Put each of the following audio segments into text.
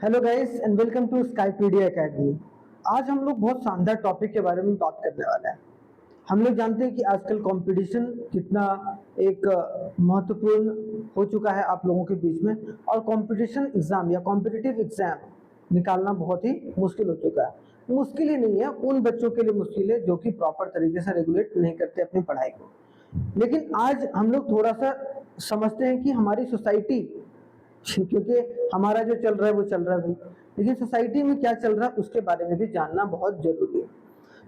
Hello guys and welcome to Skypedia academy. आज हम लोग बहुत शानदार टॉपिक के बारे में बात करने वाले हैं। हम लोग जानते हैं कि आजकल कंपटीशन कितना एक महत्वपूर्ण हो चुका है आप लोगों के बीच में, और कंपटीशन एग्जाम या कॉम्पिटिटिव एग्जाम निकालना बहुत ही मुश्किल हो चुका है। मुश्किल ही नहीं है, उन बच्चों के लिए मुश्किल है जो कि प्रॉपर तरीके से रेगुलेट नहीं करते अपनी पढ़ाई को। लेकिन आज हम लोग थोड़ा सा समझते हैं कि हमारी सोसाइटी, क्योंकि हमारा जो चल रहा है वो चल रहा है भाई, लेकिन सोसाइटी में क्या चल रहा है उसके बारे में भी जानना बहुत जरूरी है।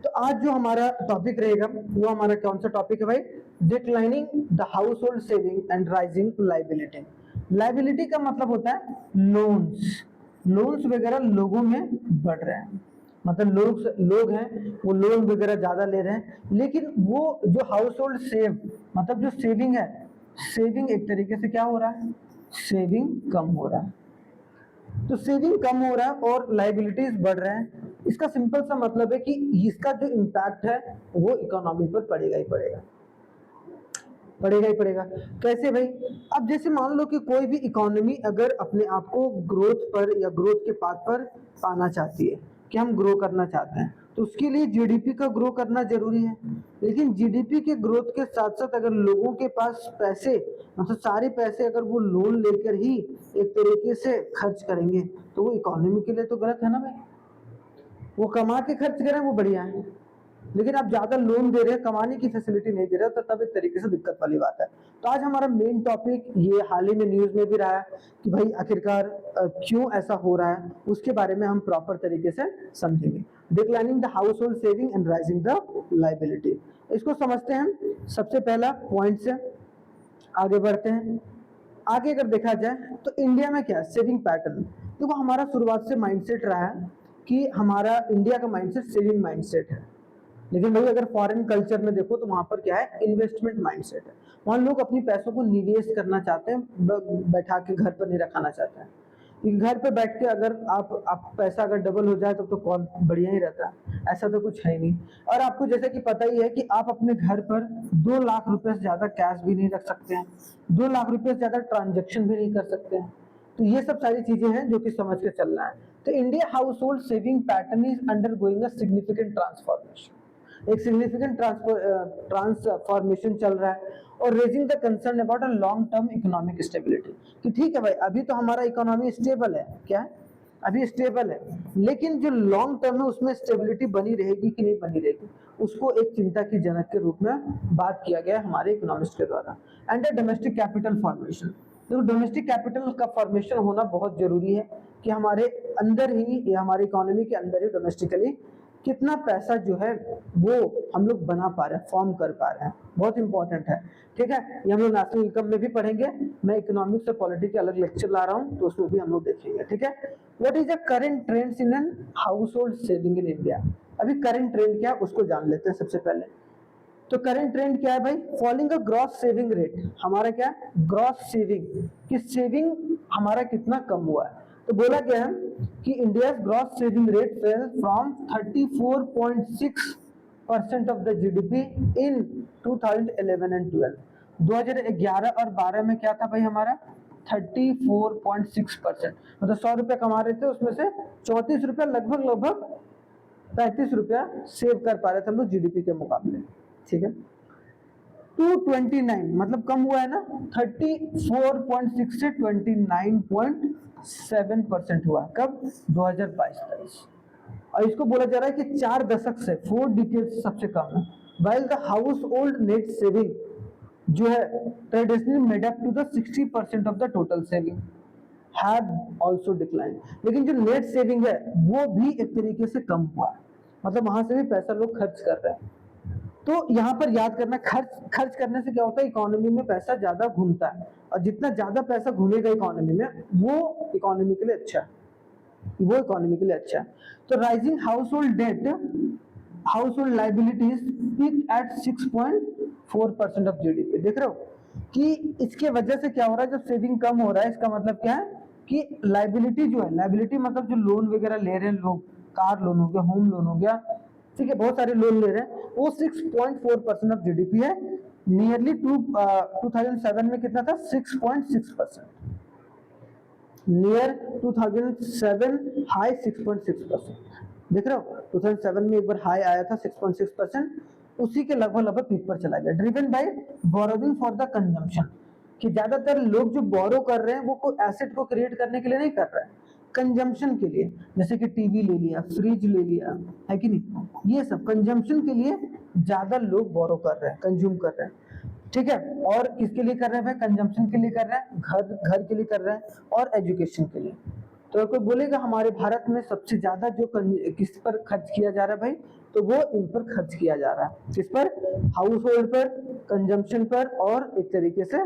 तो आज जो हमारा टॉपिक रहेगा वो हमारा कौन सा टॉपिक है भाई? Declining the house hold saving and rising liability. Liability का मतलब होता है लोन्स। लोन्स वगैरह लोगों में बढ़ रहे हैं, मतलब लोग हैं वो लोन वगैरह ज्यादा ले रहे हैं, लेकिन वो जो हाउस होल्ड सेव मतलब जो सेविंग है, सेविंग एक तरीके से क्या हो रहा है? सेविंग कम हो रहा है। तो सेविंग कम हो रहा है और लाइबिलिटीज बढ़ रहे हैं। इसका सिंपल सा मतलब है कि इसका जो इम्पैक्ट है वो इकोनॉमी पर पड़ेगा ही पड़ेगा, पड़ेगा ही पड़ेगा। कैसे भाई? अब जैसे मान लो कि कोई भी इकोनॉमी अगर अपने आप को ग्रोथ पर या ग्रोथ के पाथ पर पाना चाहती है कि हम ग्रो करना चाहते हैं, तो उसके लिए जीडीपी का ग्रो करना जरूरी है। लेकिन जीडीपी के ग्रोथ के साथ साथ अगर लोगों के पास पैसे, मतलब सारे पैसे अगर वो लोन लेकर ही एक तरीके से खर्च करेंगे तो वो इकोनॉमी के लिए तो गलत है ना भाई। वो कमा के खर्च करें वो बढ़िया है, लेकिन आप ज्यादा लोन दे रहे हैं, कमाने की फैसिलिटी नहीं दे रहे हो, तो तब एक तरीके से दिक्कत वाली बात है। तो आज हमारा मेन टॉपिक ये हाल ही में न्यूज में भी रहा है कि भाई आखिरकार क्यों ऐसा हो रहा है, उसके बारे में हम प्रॉपर तरीके से समझेंगे। Declining the house hold saving and rising the liability, इसको समझते हैं। सबसे पहला पॉइंट से आगे बढ़ते हैं। आगे अगर देखा जाए तो इंडिया में क्या सेविंग पैटर्न, देखो हमारा शुरुआत से माइंडसेट रहा है कि हमारा इंडिया का माइंडसेट सेविंग माइंडसेट है। लेकिन भाई अगर फॉरेन कल्चर में देखो तो वहां पर क्या है? इन्वेस्टमेंट माइंडसेट है। वहां लोग अपनी पैसों को निवेश करना चाहते हैं, बैठा के घर पर नहीं रखाना चाहते हैं। क्योंकि घर पे बैठ के अगर आप पैसा अगर डबल हो जाए तो कौन बढ़िया ही रहता है, ऐसा तो कुछ है ही नहीं। और आपको जैसे कि पता ही है कि आप अपने घर पर 2 लाख रुपए से ज्यादा कैश भी नहीं रख सकते हैं, 2 लाख रुपए से ज्यादा ट्रांजेक्शन भी नहीं कर सकते हैं। तो ये सब सारी चीजें हैं जो कि समझ के चलना है। तो India house hold saving pattern is under going a significant transformation, एक सिग्निफिकेंट ट्रांसफॉर्मेशन चल रहा है। और raising the concern about a long term economic stability, कि ठीक है भाई अभी तो हमारा इकोनॉमी स्टेबल है, क्या है? अभी स्टेबल है, लेकिन जो लॉन्ग टर्म है उसमें स्टेबिलिटी बनी रहेगी कि नहीं बनी रहेगी, उसको एक चिंता की जनक के रूप में बात किया गया हमारे इकोनॉमिस्ट के द्वारा। एंड डोमेस्टिक कैपिटल फॉर्मेशन, देखो डोमेस्टिक कैपिटल का फॉर्मेशन होना बहुत जरूरी है कि हमारे अंदर ही या हमारी इकोनॉमी के अंदर ही डोमेस्टिकली कितना पैसा जो है वो हम लोग बना पा रहे हैं, फॉर्म कर पा रहे हैं, बहुत इंपॉर्टेंट है। ठीक है, ये हम लोग नेशनल इनकम में भी पढ़ेंगे। मैं इकोनॉमिक्स और पॉलिटी के अलग लेक्चर ला रहा हूँ तो उसमें भी हम लोग देखेंगे। ठीक है, what is the current trends in an house hold saving in India? अभी करंट ट्रेंड क्या है उसको जान लेते हैं सबसे पहले। तो करंट ट्रेंड क्या है भाई? Falling a gross saving rate, हमारा क्या है? ग्रॉस सेविंग, कि सेविंग हमारा कितना कम हुआ है। तो बोला गया है कि India gross saving rate fell from 34.6% of the GDP in 2011 and 12। 2011 और 12 में क्या था भाई हमारा? 34.6%, मतलब 100 रुपए कमा रहे थे उसमें से 34 रुपया लगभग 35 रुपया सेव कर पा रहे थे हम लोग जीडीपी के मुकाबले। ठीक है, 229 मतलब कम हुआ है ना, 34.6 से 29.7% हुआ। कब? 2022-23। और इसको बोला जा रहा है कि 4 दशक से 4 डिकेड सबसे कम है। While the house hold net saving जो है traditionally made up to the 60% of the total saving have also decline, लेकिन जो नेट सेविंग है वो भी एक तरीके से कम हुआ है, मतलब वहां से भी पैसा लोग खर्च कर रहे हैं। तो यहाँ पर याद करना, खर्च करने से क्या होता है? इकोनॉमी में पैसा ज्यादा घूमता है, और जितना ज्यादा पैसा घूमेगा इकोनॉमी में वो इकोनॉमी के लिए अच्छा है, वो इकोनॉमी के लिए अच्छा है। तो rising house hold debt, house hold liabilities peak at 6.4% of GDP. देख रहे हो कि इसके वजह से क्या हो रहा है? जब सेविंग कम हो रहा है इसका मतलब क्या है कि लाइबिलिटी जो है, लाइबिलिटी मतलब जो लोन वगैरह ले रहे हैं लोग, कार लोन हो गया, होम लोन हो गया, ठीक है, बहुत सारे लोन ले रहे हैं, वो 6.4% ऑफ जीडीपी है। नियरली 2007 में कितना था? 6.6%। Near 2007 high 6.6%। देख रहे हो 2007 में एक बार हाई आया था 6.6%, उसी के लगभग लगभग पीक पर चला गया। Driven by borrowing for the consumption, कि ज्यादातर लोग जो बोरो कर रहे हैं वो कोई एसेट को क्रिएट करने के लिए नहीं कर रहे हैं, कंजम्पशन के लिए, जैसे कि टीवी ले लिया, फ्रिज ले लिया, है कि नहीं, ये सब कंजम्पशन के लिए ज्यादा लोग बोरो कर रहे हैं, कंज्यूम कर रहे हैं। ठीक है, और किसके लिए कर रहे हैं भाई, कंजम्पशन के लिए कर रहे हैं, घर के लिए कर रहे हैं और एजुकेशन के लिए। तो कोई बोलेगा हमारे भारत में सबसे ज्यादा जो किस पर खर्च किया जा रहा है भाई, तो वो इन पर खर्च किया जा रहा है, किस पर, हाउस होल्ड पर, कंजम्पशन पर और एक तरीके से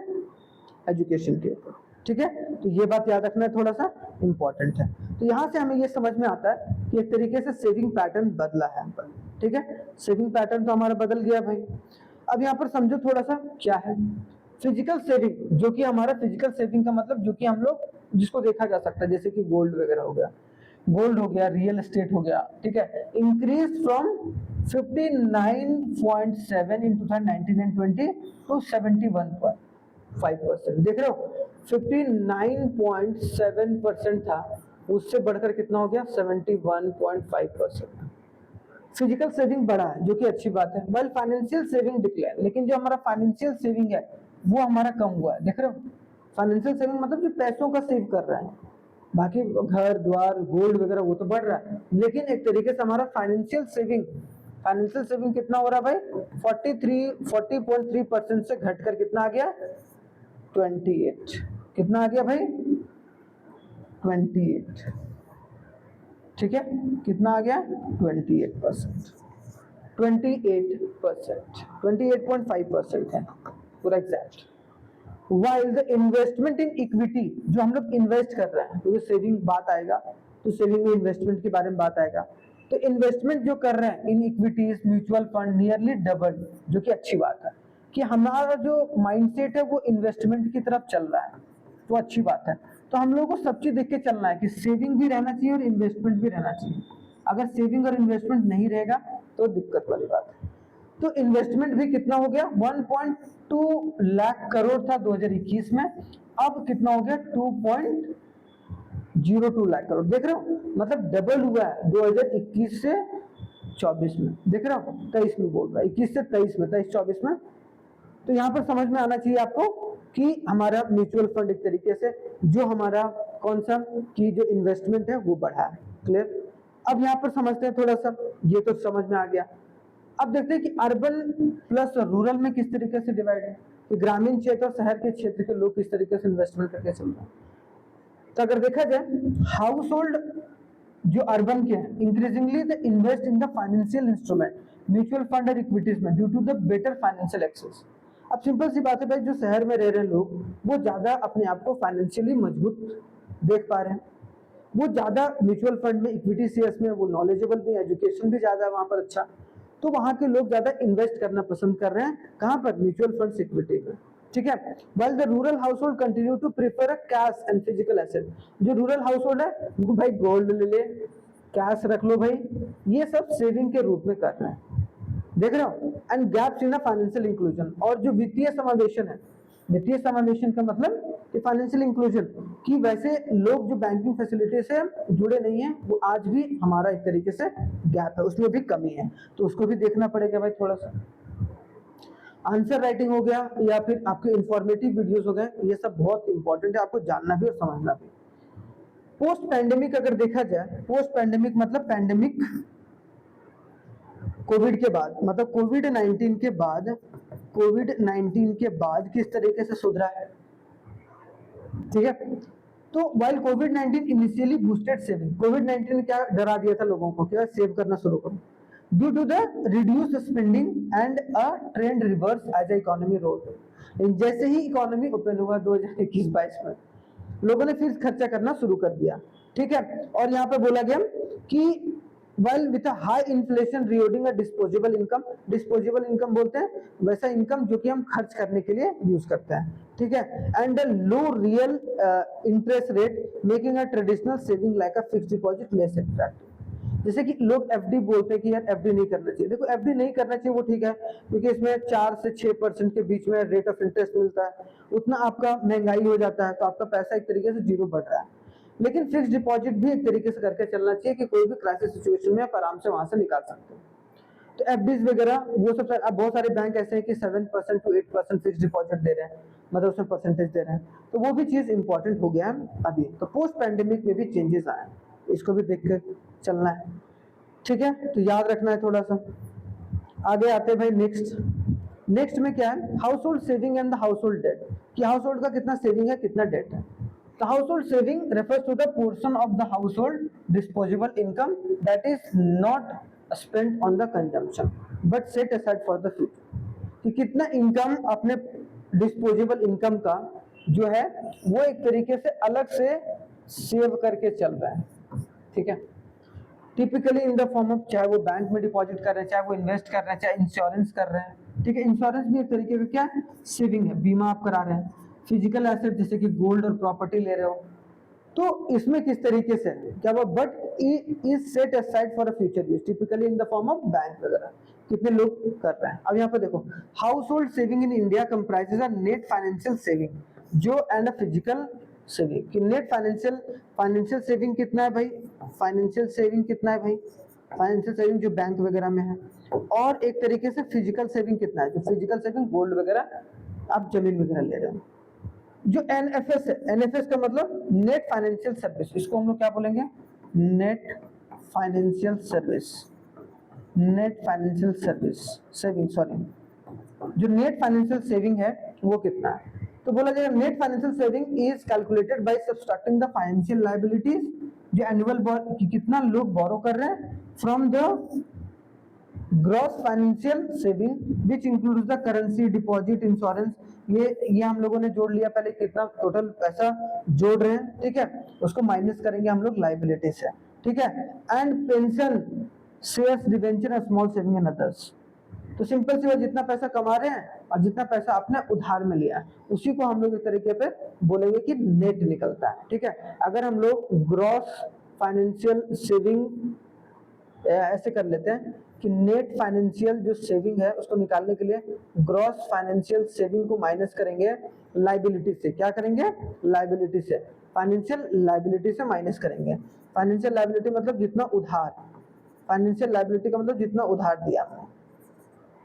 एजुकेशन के ऊपर। ठीक है, तो ये बात याद रखना थोड़ा सा इंपॉर्टेंट है। तो यहाँ से हमें ये समझ में आता है कि एक तरीके से सेविंग पैटर्न बदला है हम पर। ठीक है, सेविंग पैटर्न तो हमारा बदल गया भाई। अब यहाँ पर समझो थोड़ा सा क्या है फिजिकल सेविंग, जो कि हमारा फिजिकल सेविंग का मतलब जो कि हम लोग जिसको देखा जा सकता है, जैसे कि गोल्ड वगैरह हो गया, गोल्ड हो गया, रियल एस्टेट हो गया। ठीक है, increase from 59.7 in 2019 and 20 to 71.5%। देख रहे हो 59.7% था, उससे बढ़कर कितना हो गया 71.5%। फिजिकल सेविंग बढ़ा है, जो कि अच्छी बात है। वेल फाइनेंशियल सेविंग डिक्लेयर, लेकिन जो हमारा फाइनेंशियल सेविंग है वो हमारा कम हुआ है। देख रहे हो, फाइनेंशियल सेविंग मतलब जो पैसों का सेव कर रहा है, बाकी घर द्वार गोल्ड वगैरह वो तो बढ़ रहा है, लेकिन एक तरीके से हमारा फाइनेंशियल सेविंग कितना हो रहा है भाई, 40.3% से घटकर कितना आ गया 28। कितना आ गया भाई 28। ठीक है, कितना आ गया 28%, 28.5% है पूरा exact. While the investment in equity, जो हम लोग इन्वेस्ट कर रहे हैं, क्योंकि सेविंग बात आएगा तो सेविंग में इन्वेस्टमेंट के बारे में बात आएगा, तो इन्वेस्टमेंट जो कर रहे हैं इन equities mutual fund nearly double, जो कि अच्छी बात है कि हमारा जो माइंडसेट है वो इन्वेस्टमेंट की तरफ चल रहा है, तो अच्छी बात है। तो हम लोगों को सब चीज देख के चलना है कि सेविंग भी रहना चाहिए और इन्वेस्टमेंट भी रहना चाहिए। अगर सेविंग और इन्वेस्टमेंट नहीं रहेगा तो दिक्कत वाली बात है। तो इन्वेस्टमेंट भी कितना हो गया 1.2 लाख करोड़ था 2021 में, अब कितना हो गया 2.02 लाख करोड़। देख रहे हो, मतलब डबल हुआ है 2021 से 24 में। देख रहे हो 23 में बोल रहा है, 21 से 23 में, 23-24 में। तो यहाँ पर समझ में आना चाहिए आपको कि हमारा म्यूचुअल फंड एक तरीके से जो हमारा कौन सा की जो इन्वेस्टमेंट है वो बढ़ा है। क्लियर। अब यहाँ पर समझते हैं थोड़ा सा, ये तो समझ में आ गया। अब देखते हैं कि अर्बन प्लस रूरल में किस तरीके से डिवाइड है, कि ग्रामीण क्षेत्र और शहर के क्षेत्र के लोग किस तरीके से इन्वेस्टमेंट करके चल रहे हैं। तो अगर देखा जाए हाउस होल्ड जो अर्बन के हैं increasingly the invest in the financial instrument mutual fund और इक्विटीज में due to the better financial access. अब सिंपल सी बात है भाई, जो शहर में रह रहे लोग वो ज्यादा अपने आप को फाइनेंशियली मजबूत देख पा रहे हैं, वो ज्यादा म्यूचुअल फंड में इक्विटी शेयर्स में वो नॉलेजेबल भी, एजुकेशन भी ज्यादा है वहां पर अच्छा, तो वहां के लोग ज्यादा इन्वेस्ट करना पसंद कर रहे हैं, कहां पर, म्यूचुअल फंड इक्विटी में। ठीक है, while the rural household continue to prefer a cash and physical asset, जो रूरल हाउस होल्ड है वो भाई गोल्ड ले ले, कैश रख लो भाई, ये सब सेविंग के रूप में कर रहे हैं। देख रहे हो, and gaps in financial inclusion, और जो वित्तीय समावेशन है, वित्तीय समावेशन का मतलब कि फाइनेंशियल इंक्लूजन, कि वैसे लोग जो बैंकिंग फैसिलिटी से जुड़े नहीं है वो आज भी हमारा एक तरीके से गैप है, उसमें भी कमी है, तो उसको भी देखना पड़ेगा भाई थोड़ा सा। आंसर राइटिंग हो गया या फिर आपके इंफॉर्मेटिव वीडियोस हो गए, ये सब बहुत इंपॉर्टेंट है, आपको जानना भी और समझना भी। पोस्ट पैंडेमिक अगर देखा जाए, पोस्ट पैंडेमिक मतलब पैंडेमिक कोविड के बाद, मतलब कोविड-19 के बाद किस तरीके से सुधरा है। ठीक है, तो वाइल कोविड-19 इनिशियली बूस्टेड सेविंग, कोविड-19 ने क्या डरा दिया था लोगों को, क्या सेव करना शुरू करो, due to the reduced spending and a trend reverse as economy roll. जैसे ही इकोनॉमी ओपन हुआ 2021-22 में, लोगों ने फिर खर्चा करना शुरू कर दिया। ठीक है, और यहाँ पे बोला गया कि while with a high inflation reordering a disposable income, disposable income बोलते हैं वैसा इनकम जो कि हम खर्च करने के लिए यूज करते हैं। ठीक है, and a low real interest rate making a traditional saving like a fixed deposit less attractive। जैसे कि लोग एफडी बोलते हैं कि यार एफडी नहीं करना चाहिए, देखो एफडी नहीं करना चाहिए वो ठीक है, क्योंकि इसमें 4 से 6% के बीच में रेट ऑफ इंटरेस्ट मिलता है, उतना आपका महंगाई हो जाता है तो आपका पैसा एक तरीके से जीरो बढ़ रहा है। लेकिन फिक्स डिपॉजिट भी एक तरीके से करके चलना चाहिए कि कोई भी क्राइसिस सिचुएशन में आप आराम से वहां से निकाल सकते हो। तो एफडीज वगैरह वो सब, अब बहुत सारे बैंक ऐसे हैं कि 7% to 8% फिक्स डिपॉजिट दे रहे हैं, मतलब उसमें परसेंटेज दे रहे हैं, तो वो भी चीज इंपॉर्टेंट हो गया है अभी। तो पोस्ट पैंडेमिक में भी चेंजेस आए, इसको भी देख कर चलना है, ठीक है, तो याद रखना है थोड़ा सा। आगे आते हैं भाई नेक्स्ट में क्या है, house hold saving and the house hold debt, कि हाउस होल्ड का कितना सेविंग है कितना डेट है। तो house hold saving refers to the portion of the house hold disposable income that is not spent on the consumption but set aside for the future, कि कितना income अपने disposable income का जो है वो एक तरीके से अलग से सेव करके चल रहा है, ठीक है। Typically in the form of, चाहे वो बैंक में डिपॉजिट कर रहे हैं, चाहे वो इन्वेस्ट कर रहे हैं, चाहे इंश्योरेंस कर रहे हैं, ठीक है। इंश्योरेंस भी एक तरीके का क्या है, सेविंग है, बीमा आप करा रहे हैं। फिजिकल एसेट जैसे कि गोल्ड और प्रॉपर्टी ले रहे हो, तो इसमें किस तरीके से क्या वो, but is set aside for a future use, typically in the form of bank वगैरह, कितने लोग कर रहे हैं। अब यहाँ पे देखो, house hold saving in India comprises a net financial saving जो एंड अ फिजिकल सेविंग, कि नेट फाइनेंशियल सेविंग कितना है भाई, फाइनेंशियल सेविंग कितना है भाई, फाइनेंशियल सेविंग जो बैंक वगैरह में है, और एक तरीके से फिजिकल सेविंग कितना है, जो फिजिकल सेविंग गोल्ड वगैरह आप जमीन वगैरह ले रहे हो। जो एनएफएस है, एनएफएस का मतलब नेट फाइनेंशियल सर्विस, इसको हम लोग क्या बोलेंगे, net financial service, net financial service saving, sorry, जो नेट फाइनेंशियल सेविंग है वो कितना है। तो बोला जाएगा net financial saving is calculated by subtracting the financial liabilities, जो एनुअल कितना लोग बोरो कर रहे हैं from the gross financial saving which includes the currency deposit insurance, ये हम लोगों ने जोड़ लिया पहले, कितना टोटल पैसा जोड़ रहे हैं, ठीक है, उसको माइनस करेंगे हम लोग लायबिलिटी से, ठीक है। And pension shares debenture small saving and others, तो सिंपल सी बात, जितना पैसा कमा रहे हैं और जितना पैसा आपने उधार में लिया है उसी को हम लोग इस तरीके पे बोलेंगे कि नेट निकलता है, ठीक है। अगर हम लोग ग्रॉस फाइनेंशियल सेविंग ऐसे कर लेते हैं कि नेट फाइनेंशियल जो सेविंग है उसको निकालने के लिए ग्रॉस फाइनेंशियल सेविंग को माइनस करेंगे लाइबिलिटी से, क्या करेंगे, लाइबिलिटी से, फाइनेंशियल लाइबिलिटी से माइनस करेंगे। फाइनेंशियल लाइबिलिटी मतलब जितना उधार, फाइनेंशियल लाइबिलिटी का मतलब जितना उधार दिया हमने,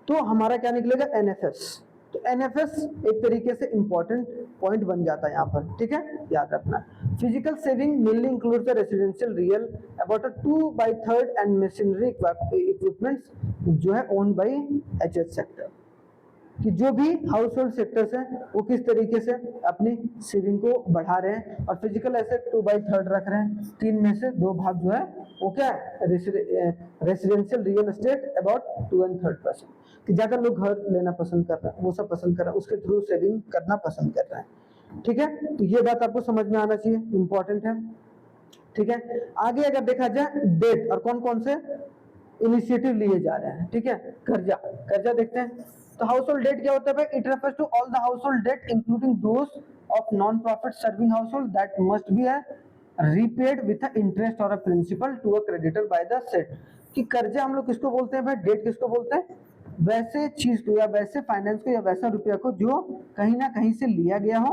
तो हमारा क्या निकलेगा, एनएफएस। तो एनएफएस एक तरीके से इंपॉर्टेंट पॉइंट बन जाता है यहाँ पर, ठीक है, याद रखना। Physical saving mainly includes the residential real about 2/3 and machinery equipments जो है ओन्ड बाय एचएच सेक्टर, कि जो भी हाउस होल्ड सेक्टर्स हैं वो किस तरीके से अपनी सेविंग को बढ़ा रहे हैं, और फिजिकल एसेट 2/3 रख रहे हैं, 3 में से 2 भाग जो है वो क्या है, रेसिडेंशियल रियल एस्टेट अबाउट 2.3%, कि ज्यादा लोग घर लेना पसंद कर रहे हैं, वो सब पसंद कर रहे हैं, उसके थ्रू सेविंग करना पसंद कर रहे हैं, ठीक है। तो ये बात आपको समझ में आना चाहिए, इंपॉर्टेंट है, ठीक है। आगे अगर देखा जाए डेट और कौन कौन से इनिशिएटिव लिए जा रहे हैं, ठीक है, कर्जा देखते हैं। तो हाउस होल्ड डेट क्या होता है भाई, it refers to all the house hold debt including those of non profit serving house hold that must be repaid with interest और a principal to a creditor by the set, कि कर्जा हम लोग किसको बोलते हैं भाई, डेट किसको बोलते हैं, वैसे चीज को या वैसे फाइनेंस को या वैसा रुपया को जो कहीं ना कहीं से लिया गया हो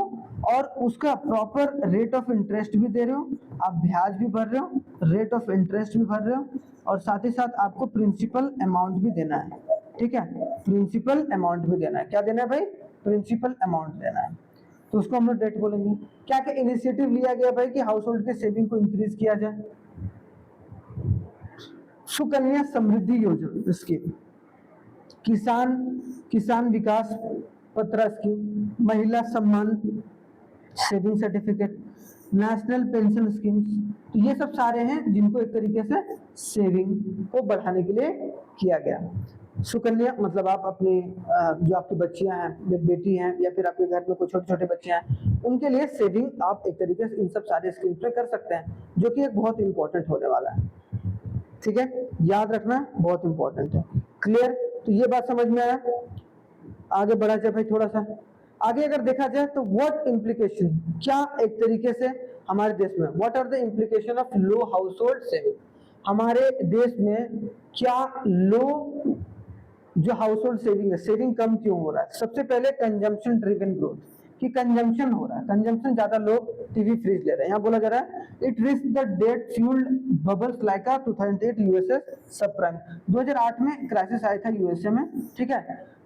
और उसका प्रॉपर रेट ऑफ इंटरेस्ट भी दे रहे हो, आप ब्याज भी भर रहे हो, रेट ऑफ इंटरेस्ट भी भर रहे हो, और साथ ही साथ आपको प्रिंसिपल अमाउंट भी देना है, ठीक है, प्रिंसिपल अमाउंट भी देना है। क्या देना है भाई, प्रिंसिपल अमाउंट देना है, तो उसको हम लोग डेट बोलेंगे। क्या क्या इनिशिएटिव लिया गया भाई कि हाउस होल्ड के सेविंग को इंक्रीज किया जाए, सुकन्या समृद्धि योजना स्कीम, किसान विकास पत्र स्कीम, महिला सम्मान saving certificate, national pension schemes, तो ये सब सारे हैं जिनको एक तरीके से सेविंग को बढ़ाने के लिए किया गया। सुकन्या मतलब आप अपने जो आपकी बच्चियां हैं, बेटी हैं, या फिर आपके घर में कोई छोटे छोटे बच्चे हैं, उनके लिए सेविंग आप एक तरीके से इन सब सारे स्कीम्स पे कर सकते हैं, जो कि एक बहुत इंपॉर्टेंट होने वाला है, ठीक है, याद रखना बहुत इंपॉर्टेंट है। क्लियर, तो ये बात समझ में आया। आगे बढ़ा जाए भाई थोड़ा सा, आगे अगर देखा जाए तो व्हाट इम्प्लीकेशन, क्या एक तरीके से हमारे देश में what are the implication of low house hold saving, हमारे देश में क्या लो जो हाउस होल्ड सेविंग है, सेविंग कम क्यों हो रहा है। सबसे पहले कंजम्पशन ड्रिवन ग्रोथ, कि कंजम्पशन हो रहा है, कंजम्पशन ज्यादा लोग टीवी फ्रिज ले रहे हैं। यहाँ बोला जा रहा है it reach the debt fueled bubbles like a 2008 USA subprime. 2008 में क्राइसिस आया था यूएसए में, ठीक है,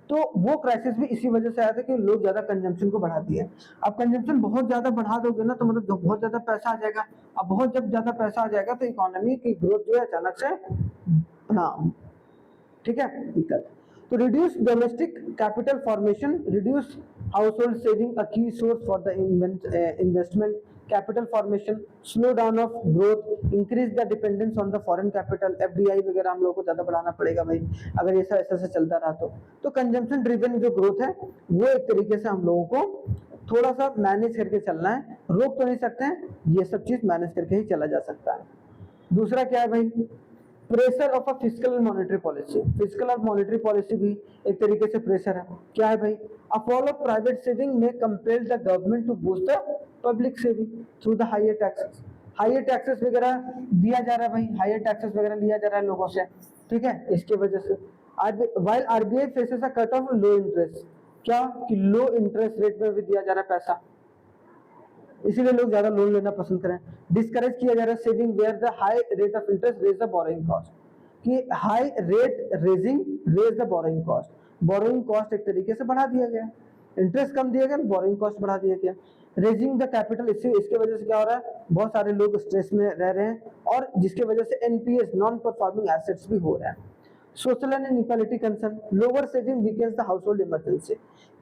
तो वो क्राइसिस भी इसी वजह से आया था कि लोग ज्यादा कंजम्पशन को बढ़ा दिए। अब कंजम्पशन बहुत ज्यादा बढ़ा दोगे ना तो मतलब बहुत ज्यादा पैसा आ जाएगा। अब बहुत जब ज्यादा पैसा आ जाएगा तो इकोनॉमी की ग्रोथ जो है अचानक से ना, ठीक है, दिक्कत। तो reduce domestic capital formation, reduce household saving, a key source for the investment, capital formation, slow down of growth, increase the dependence on the foreign capital, FDI वगैरह हम लोगों को ज्यादा बढ़ाना पड़ेगा भाई अगर ऐसा ऐसा चलता रहा तो कंजम्पशन ड्रिवन जो ग्रोथ है वो एक तरीके से हम लोगों को थोड़ा सा मैनेज करके चलना है। रोक तो नहीं सकते हैं, ये सब चीज मैनेज करके ही चला जा सकता है। दूसरा क्या है भाई, pressure of a physical and monetary policy. Physical और मॉनेटरी पॉलिसी भी एक तरीके से प्रेशर है। क्या है भाई, a fall of private saving में compel the government to boost the public saving through the higher taxes. Higher taxes वगैरह दिया जा रहा है भाई, हायर टैक्सेस वगैरह लिया जा रहा है लोगों से, ठीक है, इसकी वजह से। While RBI faces a cut of low interest, क्या कि लो इंटरेस्ट रेट में भी दिया जा रहा है पैसा, इसीलिए लोग ज्यादा लोन लेना पसंद करें। डिस्करेज किया जा रहा है saving where the high rate of interest raise the borrowing cost, कि high rate raising raise the borrowing cost, borrowing cost एक तरीके से बढ़ा दिया गया, इंटरेस्ट कम दिया गया, बोरोइंग कॉस्ट बढ़ा दिया गया। रेजिंग द कैपिटल, इसके वजह से क्या हो रहा है, बहुत सारे लोग स्ट्रेस में रह रहे हैं और जिसकी वजह से एनपीएस नॉन परफॉर्मिंग एसेट्स भी हो रहे हैं। Social and inequality concern, lower saving weakens the household emergency,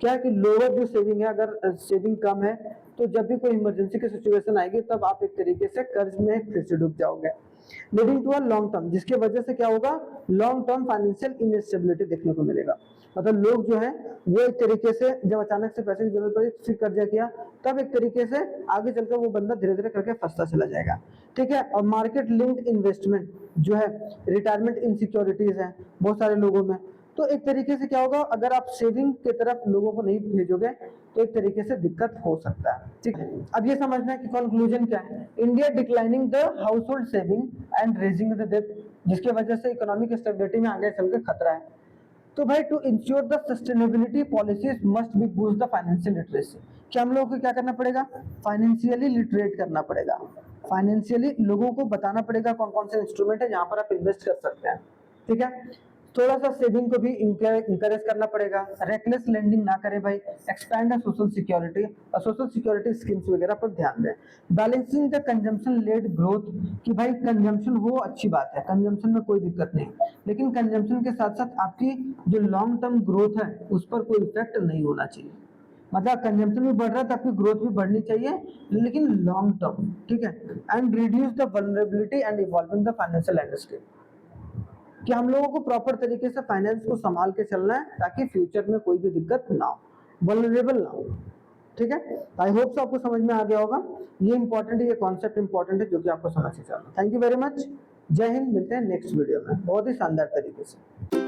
क्या कि लोअर जो सेविंग है, अगर सेविंग कम है तो जब भी कोई इमरजेंसी की सिचुएशन आएगी तब आप एक तरीके से कर्ज में फिर से डूब जाओगे। Leading to a long term, जिसकी वजह से क्या होगा, लॉन्ग टर्म फाइनेंशियल इनस्टेबिलिटी देखने को मिलेगा। मतलब लोग जो है वो एक तरीके से जब अचानक से पैसे की जरूरत पड़ी फिर कर्जा किया तब एक तरीके से आगे चलकर वो बंदा धीरे धीरे करके फंसता चला जाएगा, ठीक है। और मार्केट लिंक्ड इन्वेस्टमेंट जो है, रिटायरमेंट इनसिक्योरिटीज है बहुत सारे लोगों में, तो एक तरीके से क्या होगा, अगर आप सेविंग की तरफ लोगों को नहीं भेजोगे तो एक तरीके से दिक्कत हो सकता है, ठीक है। अब ये समझना है कि कंक्लूजन क्या है, India declining the household saving and raising the debt, जिसकी वजह से इकोनॉमिक स्टेबिलिटी में आगे चलकर खतरा है। तो भाई to ensure the sustainability policies must be boost the financial literacy, कि हम लोगों को क्या करना पड़ेगा, फाइनेंशियली लिटरेट करना पड़ेगा, फाइनेंशियली लोगों को बताना पड़ेगा कौन कौन से इंस्ट्रूमेंट है जहां पर आप इन्वेस्ट कर सकते हैं, ठीक है। थोड़ा सा सेविंग को भी इंकरेज करना पड़ेगा, रेकलेस लेंडिंग ना करें भाई, एक्सपैंड सोशल सिक्योरिटी और सोशल सिक्योरिटी स्कीम्स वगैरह पर ध्यान दें। Balancing the consumption led growth, कि भाई कंजम्पशन हो अच्छी बात है, कंजम्पशन में कोई दिक्कत नहीं, लेकिन कंजम्पशन के साथ साथ आपकी जो लॉन्ग टर्म ग्रोथ है उस पर कोई इफेक्ट नहीं होना चाहिए। मतलब कंजम्पशन भी बढ़ रहा है तो आपकी ग्रोथ भी बढ़नी चाहिए लेकिन लॉन्ग टर्म, ठीक है। And reduce the vulnerability and evolving the financial landscape, कि हम लोगों को प्रॉपर तरीके से फाइनेंस को संभाल के चलना है ताकि फ्यूचर में कोई भी दिक्कत ना हो, वल्नरेबल ना हो, ठीक है। आई होप आपको समझ में आ गया होगा, ये इंपॉर्टेंट है, ये कॉन्सेप्ट इंपॉर्टेंट है जो कि आपको समझ के चलना। थैंक यू वेरी मच, जय हिंद, मिलते हैं नेक्स्ट वीडियो में बहुत ही शानदार तरीके से।